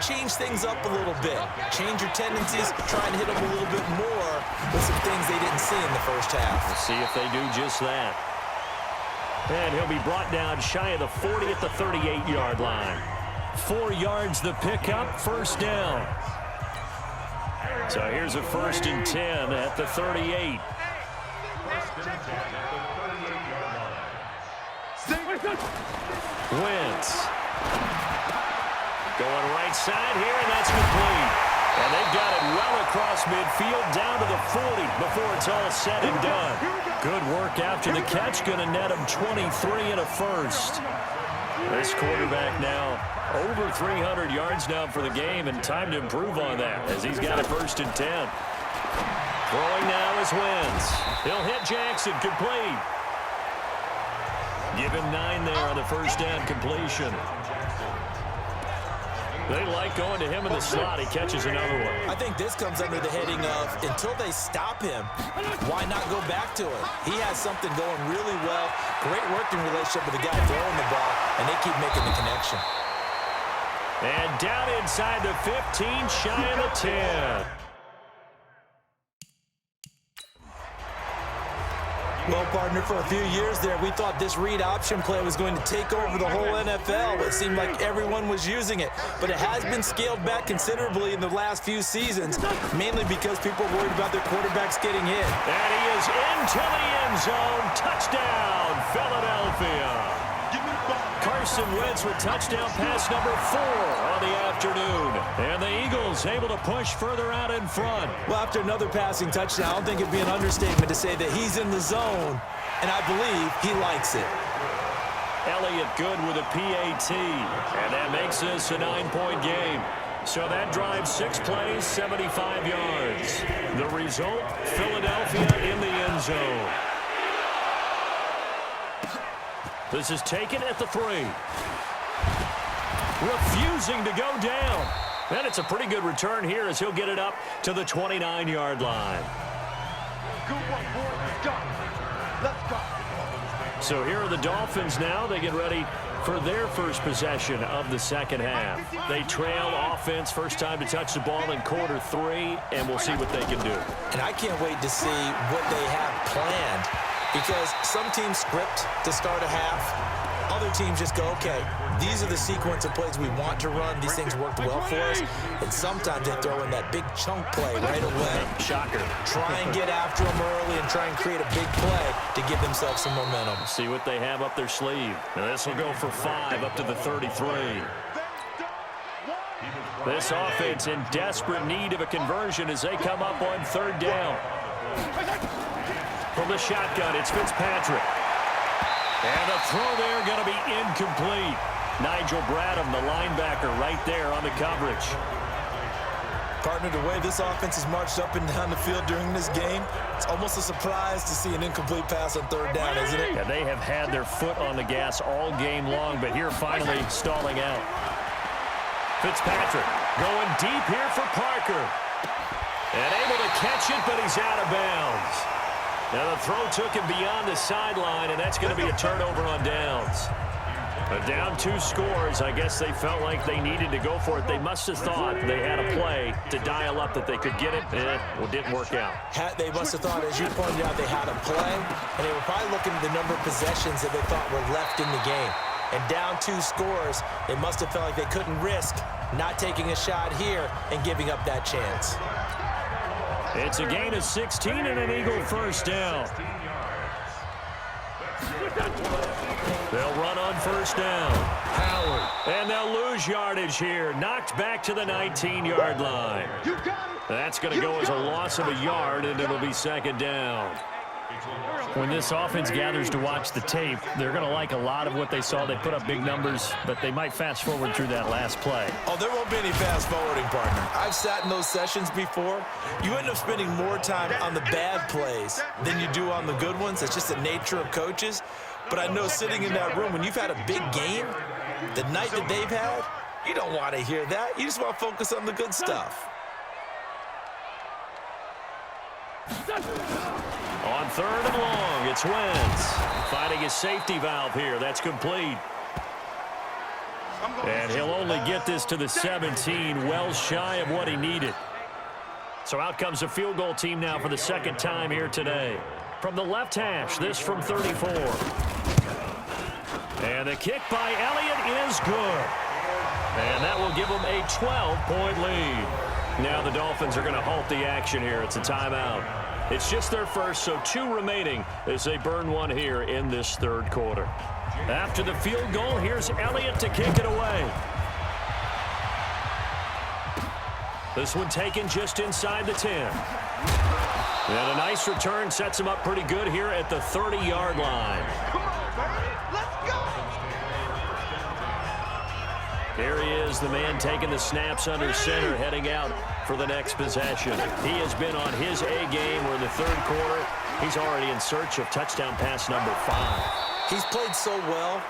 change things up a little bit. Change your tendencies, try and hit them a little bit more with some things they didn't see in the first half. We'll see if they do just that. And he'll be brought down shy of the 40 at the 38-yard line. 4 yards the pickup, first down. So here's a 1st and 10 at the 38. Wentz. Going right side here, and that's complete. And they've got it well across midfield, down to the 40 before it's all said and done. Good work after the catch, going to net him 23 and a first. This quarterback now over 300 yards now for the game, and time to improve on that as he's got a 1st and 10. Throwing now is Wentz. He'll hit Jackson, complete. Give him 9 there on the first down completion. They like going to him in the slot. He catches another one. I think this comes under the heading of until they stop him, why not go back to him? He has something going really well. Great working relationship with the guy throwing the ball, and they keep making the connection. And down inside the 15, shy of the 10. Well, partner, for a few years there, we thought this read option play was going to take over the whole NFL. It seemed like everyone was using it. But it has been scaled back considerably in the last few seasons, mainly because people are worried about their quarterbacks getting hit. And he is into the end zone. Touchdown, Philadelphia. Carson Wentz with touchdown pass number 4 on the afternoon. And the Eagles able to push further out in front. Well, after another passing touchdown, I don't think it'd be an understatement to say that he's in the zone, and I believe he likes it. Elliott good with a PAT, and that makes this a 9-point game. So that drives 6 plays, 75 yards. The result, Philadelphia in the end zone. This is taken at the 3. Refusing to go down. And it's a pretty good return here as he'll get it up to the 29-yard line. Let's go. So here are the Dolphins now. They get ready for their first possession of the second half. They trail offense, first time to touch the ball in quarter 3, and we'll see what they can do. And I can't wait to see what they have planned, because some teams script to start a half. Other teams just go, okay, these are the sequence of plays we want to run. These things worked well for us. And sometimes they throw in that big chunk play right away. Shocker. Try and get after them early and try and create a big play to give themselves some momentum. See what they have up their sleeve. And this will go for 5 up to the 33. This offense in desperate need of a conversion as they come up on 3rd down. From the shotgun, it's Fitzpatrick. And the throw there going to be incomplete. Nigel Bradham, the linebacker, right there on the coverage. Partner, the way this offense has marched up and down the field during this game, it's almost a surprise to see an incomplete pass on 3rd down, isn't it? Yeah, they have had their foot on the gas all game long, but here finally stalling out. Fitzpatrick going deep here for Parker. And able to catch it, but he's out of bounds. Now the throw took him beyond the sideline, and that's going to be a turnover on downs. But down 2 scores, I guess they felt like they needed to go for it. They must have thought they had a play to dial up that they could get it. Well, it didn't work out. They must have thought, as you pointed out, they had a play, and they were probably looking at the number of possessions that they thought were left in the game. And down 2 scores, they must have felt like they couldn't risk not taking a shot here and giving up that chance. It's a gain of 16 and an Eagle first down. They'll run on first down. Howard. And they'll lose yardage here. Knocked back to the 19-yard line. That's going to go as a loss of a yard, and it'll be 2nd down. When this offense gathers to watch the tape, they're going to like a lot of what they saw. They put up big numbers, but they might fast forward through that last play. Oh, there won't be any fast forwarding, partner. I've sat in those sessions before. You end up spending more time on the bad plays than you do on the good ones. It's just the nature of coaches. But I know sitting in that room, when you've had a big game, the night that they've had, you don't want to hear that. You just want to focus on the good stuff. On 3rd and long, it's Wentz finding his safety valve here. That's complete. And he'll only get this to the 17, well shy of what he needed. So out comes the field goal team now for the second time here today. From the left hash, this from 34. And the kick by Elliott is good. And that will give them a 12-point lead. Now the Dolphins are going to halt the action here. It's a timeout. It's just their first, so 2 remaining as they burn one here in this 3rd quarter. After the field goal, here's Elliott to kick it away. This one taken just inside the 10. And a nice return sets him up pretty good here at the 30-yard line. Come on, baby. Let's go. Here he is, the man taking the snaps under center, heading out for the next possession. He has been on his A game. We're in the 3rd quarter. He's already in search of touchdown pass number 5. He's played so well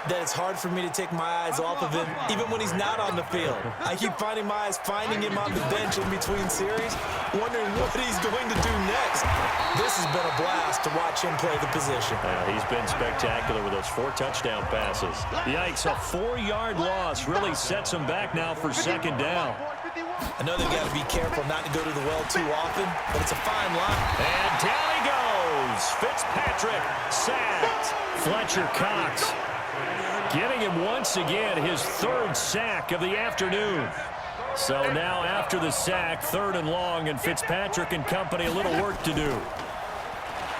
that it's hard for me to take my eyes off of him, even when he's not on the field. I keep finding my eyes finding him on the bench in between series, wondering what he's going to do next. This has been a blast to watch him play the position. He's been spectacular with those 4 touchdown passes. Yikes, a 4-yard loss really sets him back now for 2nd down. I know they've got to be careful not to go to the well too often, but it's a fine line. And down he goes. Fitzpatrick sacked. Fletcher Cox getting him once again his 3rd sack of the afternoon. So now after the sack, 3rd and long, and Fitzpatrick and company a little work to do.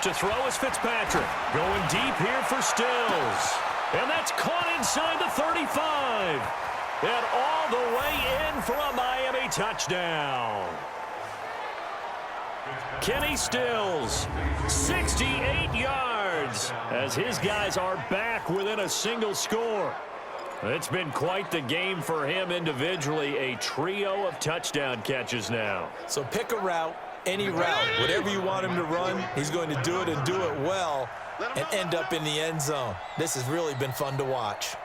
To throw is Fitzpatrick. Going deep here for Stills. And that's caught inside the 35. And all the way in for a Miami touchdown. Kenny Stills, 68 yards, as his guys are back within a single score. It's been quite the game for him individually, a trio of touchdown catches now. So pick a route, any route, whatever you want him to run, he's going to do it and do it well and end up in the end zone. This has really been fun to watch.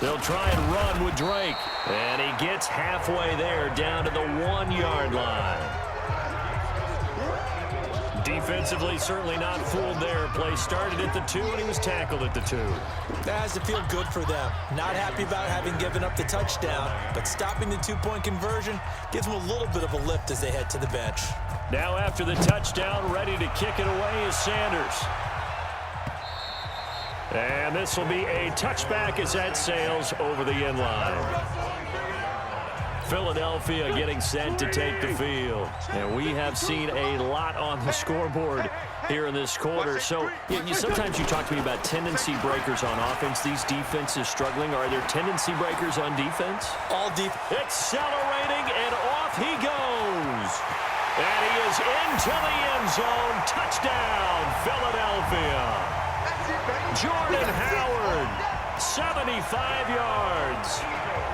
They'll try and run with Drake, and he gets halfway there down to the 1-yard line. Defensively, certainly not fooled there. Play started at the 2, and he was tackled at the 2. That has to feel good for them. Not happy about having given up the touchdown, but stopping the 2-point conversion gives them a little bit of a lift as they head to the bench. Now after the touchdown, ready to kick it away is Sanders. And this will be a touchback as that sails over the end line. Philadelphia getting set to take the field. And we have seen a lot on the scoreboard here in this quarter. So sometimes you talk to me about tendency breakers on offense. These defenses struggling. Are there tendency breakers on defense? All deep. Accelerating, and off he goes. And he is into the end zone. Touchdown, Philadelphia. Jordan Howard, 75 yards.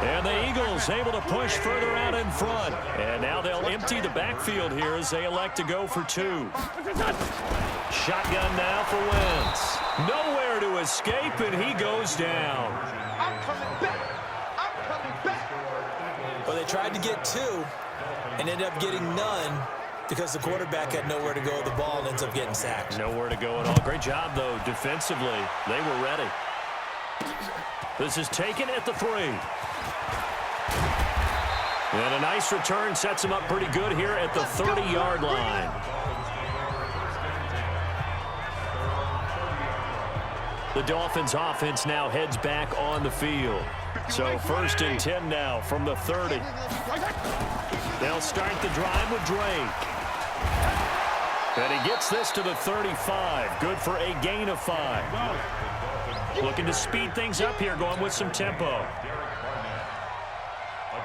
And the Eagles able to push further out in front. And now they'll empty the backfield here as they elect to go for 2. Shotgun now for Wentz. Nowhere to escape, and he goes down. I'm coming back. I'm coming back. Well, they tried to get 2 and ended up getting none because the quarterback had nowhere to go with the ball and ends up getting sacked. Nowhere to go at all. Great job, though, defensively. They were ready. This is taken at the 3. And a nice return sets him up pretty good here at the 30-yard line. The Dolphins offense now heads back on the field. So 1st and 10 now from the 30. They'll start the drive with Drake. And he gets this to the 35. Good for a gain of 5. Looking to speed things up here, going with some tempo. A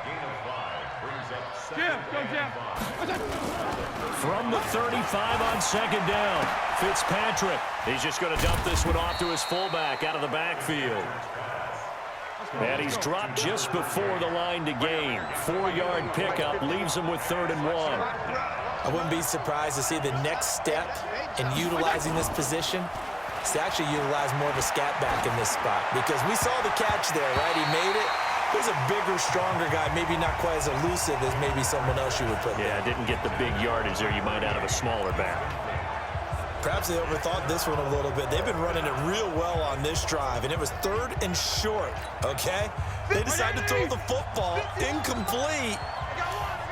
gain of 5 brings up 7. Jim, go Jim. From the 35 on second down, Fitzpatrick. He's just going to dump this one off to his fullback out of the backfield. And he's dropped just before the line to gain. 4-yard pickup leaves him with 3rd and 1. I wouldn't be surprised to see the next step in utilizing this position is to actually utilize more of a scat back in this spot, because we saw the catch there, right? He made it. There's a bigger, stronger guy, maybe not quite as elusive as maybe someone else you would put there. Yeah, didn't get the big yardage there you might out of a smaller back. Perhaps they overthought this one a little bit. They've been running it real well on this drive, and it was 3rd and short, okay? They decided to throw the football incomplete.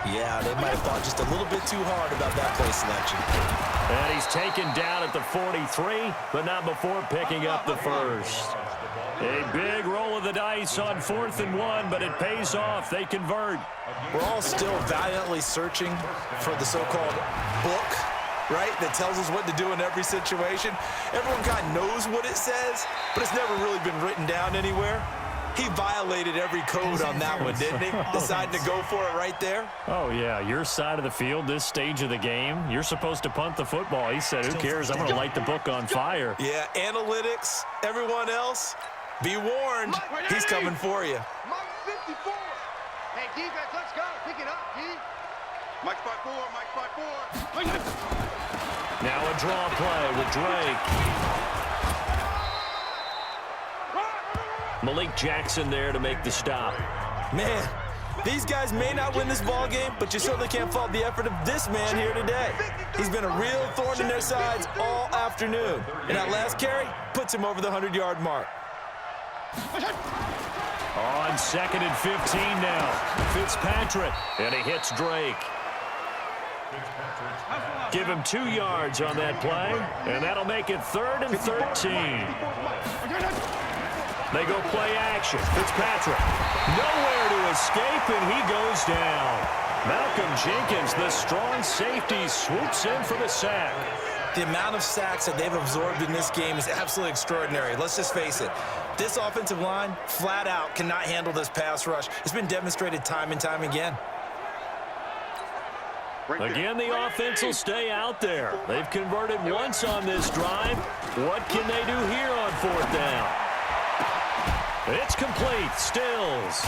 Yeah, they might have thought just a little bit too hard about that play selection. And he's taken down at the 43, but not before picking up the first. A big roll of the dice on 4th and 1, but it pays off. They convert. We're all still valiantly searching for the so-called book, right, that tells us what to do in every situation. Everyone kind of knows what it says, but it's never really been written down anywhere. He violated every code on that one, didn't he? Deciding to go for it right there. Oh, yeah, your side of the field, this stage of the game, you're supposed to punt the football. He said, who cares? I'm going to light the book on fire. Yeah, analytics, everyone else, be warned, he's coming for you. Mike 54. Hey, defense, let's go. Pick it up, D. Mike 5-4, Mike 5-4. Now a draw play with Drake. Malik Jackson there to make the stop. Man, these guys may not win this ball game, but you certainly can't fault the effort of this man here today. He's been a real thorn in their sides all afternoon. And that last carry puts him over the 100-yard mark. On 2nd and 15 now. Fitzpatrick, and he hits Drake. Give him 2 yards on that play, and that'll make it 3rd and 13. They go play action. Fitzpatrick, nowhere to escape, and he goes down. Malcolm Jenkins, the strong safety, swoops in for the sack. The amount of sacks that they've absorbed in this game is absolutely extraordinary. Let's just face it. This offensive line, flat out, cannot handle this pass rush. It's been demonstrated time and time again. Again, the offense will stay out there. They've converted once on this drive. What can they do here on 4th down? It's complete. Stills.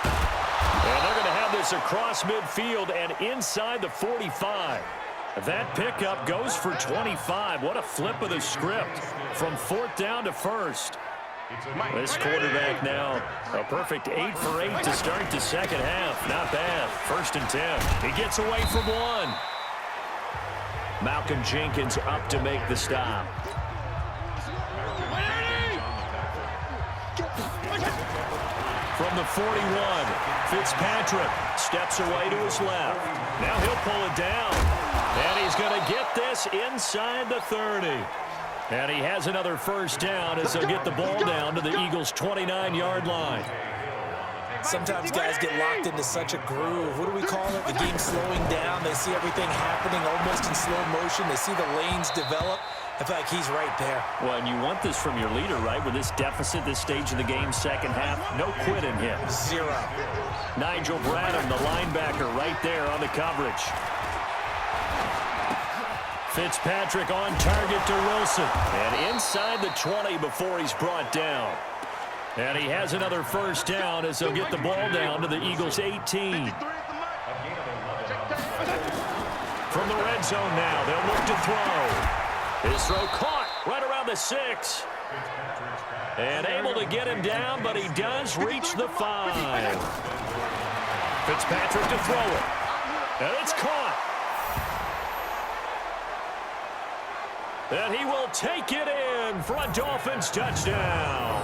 And they're going to have this across midfield and inside the 45. That pickup goes for 25. What a flip of the script from 4th down to 1st. This quarterback now a perfect 8 for 8 to start the second half. Not bad. 1st and 10. He gets away from 1. Malcolm Jenkins up to make the stop. From the 41, Fitzpatrick steps away to his left. Now he'll pull it down. And he's going to get this inside the 30. And he has another 1st down as they'll get the ball down to the Eagles' 29-yard line. Sometimes guys get locked into such a groove. What do we call it? The game slowing down. They see everything happening almost in slow motion. They see the lanes develop. I feel like he's right there. Well, and you want this from your leader, right? With this deficit, this stage of the game, second half, no quit in him. 0. Nigel Bradham, the linebacker, right there on the coverage. Fitzpatrick on target to Wilson. And inside the 20 before he's brought down. And he has another 1st down as they'll get the ball down to the Eagles' 18. From the red zone now, they'll look to throw. His throw caught right around the 6. And able to get him down, but he does reach the 5. Fitzpatrick to throw it. And it's caught. And he will take it in for a Dolphins touchdown.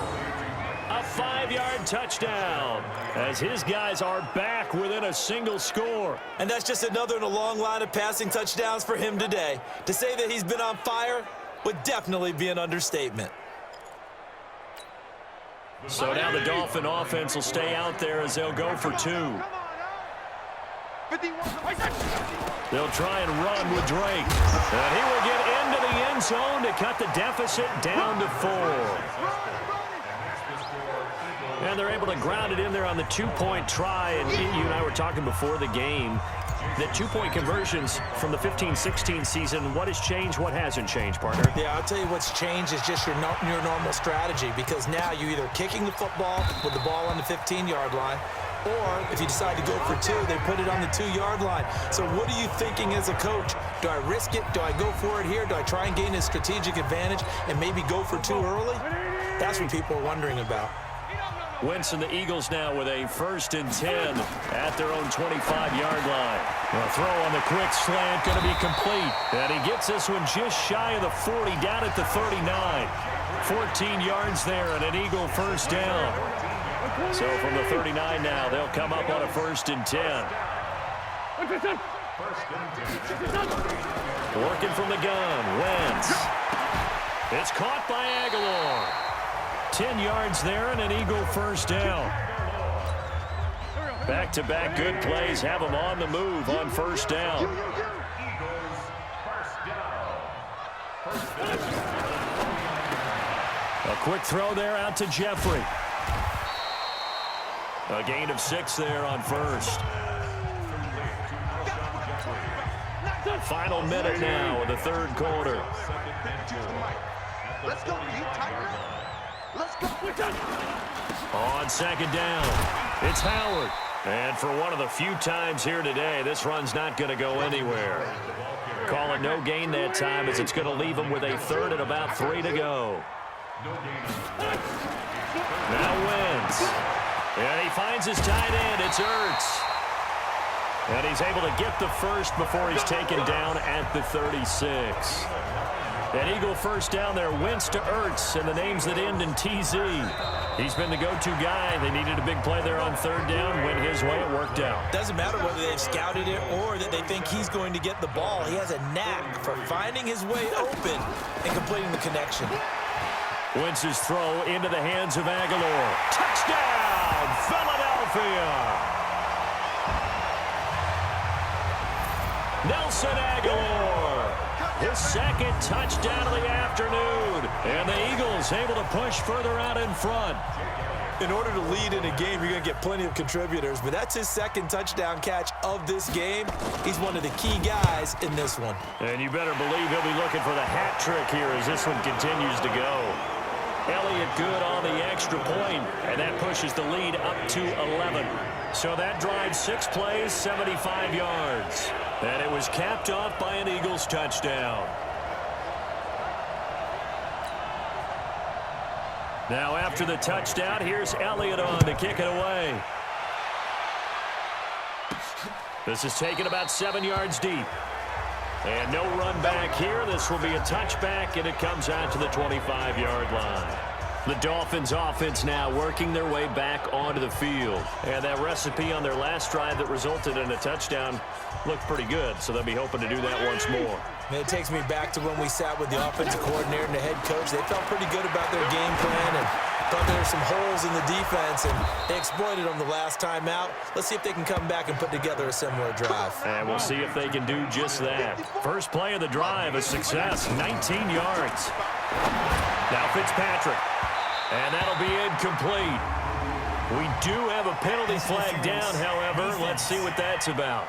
A 5-yard touchdown as his guys are back within a single score. And that's just another in a long line of passing touchdowns for him today. To say that he's been on fire would definitely be an understatement. So now the Dolphin offense will stay out there as they'll go for 2. They'll try and run with Drake. And he will get into the end zone to cut the deficit down to 4. And they're able to ground it in there on the two-point try. And you and I were talking before the game that two-point conversions from the 15-16 season, what has changed, what hasn't changed, partner? Yeah, I'll tell you what's changed is just your normal strategy, because now you're either kicking the football with the ball on the 15-yard line, or if you decide to go for two, they put it on the 2-yard line. So what are you thinking as a coach? Do I risk it? Do I go for it here? Do I try and gain a strategic advantage and maybe go for two early? That's what people are wondering about. Wentz and the Eagles now with a 1st and 10 at their own 25-yard line. The throw on the quick slant going to be complete. And he gets this one just shy of the 40, down at the 39. 14 yards there and an Eagle 1st down. So from the 39 now, they'll come up on a 1st and 10. Working from the gun, Wentz. It's caught by Aguilar. 10 yards there and an Eagle 1st down. Back-to-back good plays have them on the move on 1st down. A quick throw there out to Jeffrey. A gain of 6 there on 1st. Final minute now of the 3rd quarter. Let's go, D. Tighten up. Let's go. On 2nd down, it's Howard. And for one of the few times here today, this run's not going to go anywhere. Call it no gain that time, as it's going to leave him with a 3rd and about 3 to go. Now Wentz. And he finds his tight end. It's Ertz. And he's able to get the 1st before he's taken down at the 36. An Eagle 1st down there, Wentz to Ertz, and the names that end in TZ. He's been the go-to guy. They needed a big play there on 3rd down. Went his way, it worked out. Doesn't matter whether they've scouted it or that they think he's going to get the ball. He has a knack for finding his way open and completing the connection. Wentz's throw into the hands of Aguilar. Touchdown, Philadelphia! Nelson Aguilar, his 2nd touchdown of the afternoon. And the Eagles able to push further out in front. In order to lead in a game, you're going to get plenty of contributors, but that's his 2nd touchdown catch of this game. He's one of the key guys in this one. And you better believe he'll be looking for the hat trick here as this one continues to go. Elliott good on the extra point, and that pushes the lead up to 11. So that drives 6 plays, 75 yards. And it was capped off by an Eagles touchdown. Now after the touchdown, here's Elliott on to kick it away. This is taken about 7 yards deep. And no run back here. This will be a touchback, and it comes out to the 25-yard line. The Dolphins offense now working their way back onto the field. And that recipe on their last drive that resulted in a touchdown looked pretty good, so they'll be hoping to do that once more. And it takes me back to when we sat with the offensive coordinator and the head coach. They felt pretty good about their game plan and thought there were some holes in the defense, and they exploited them the last time out. Let's see if they can come back and put together a similar drive. And we'll see if they can do just that. First play of the drive, a success, 19 yards. Now Fitzpatrick. And that'll be incomplete. We do have a penalty flag down, however. Let's see what that's about.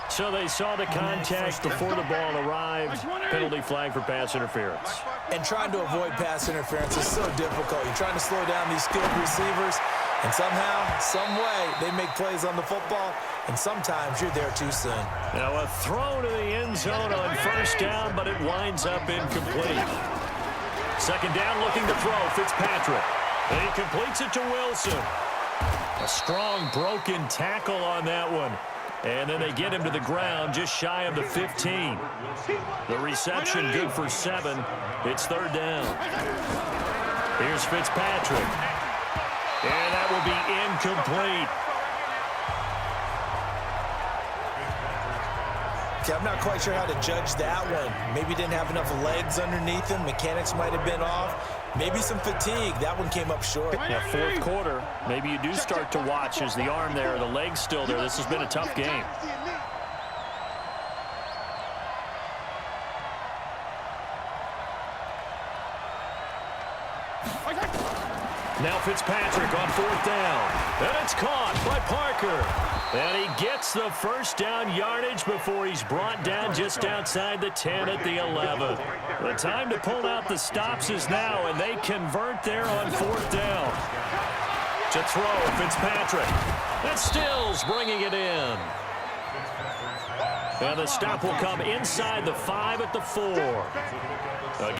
So they saw the contact before the ball arrived. Penalty flag for pass interference. And trying to avoid pass interference is so difficult. You're trying to slow down these skilled receivers, and somehow, some way, they make plays on the football, and sometimes you're there too soon. Now a throw to the end zone on 1st down, but it winds up incomplete. 2nd down, looking to throw, Fitzpatrick. And he completes it to Wilson. A strong broken tackle on that one. And then they get him to the ground just shy of the 15. The reception good for 7. It's 3rd down. Here's Fitzpatrick. And that will be incomplete. I'm not quite sure how to judge that one. Maybe didn't have enough legs underneath him. Mechanics might have been off. Maybe some fatigue. That one came up short. Yeah, 4th quarter, maybe you do start to watch as the arm there, the leg's still there. This has been a tough game. Now Fitzpatrick on 4th down. And it's caught by Parker. And he gets the first down yardage before he's brought down just outside the 10 at the 11. The time to pull out the stops is now, and they convert there on 4th down. To throw, Fitzpatrick. And Stills bringing it in. And the stop will come inside the 5 at the 4.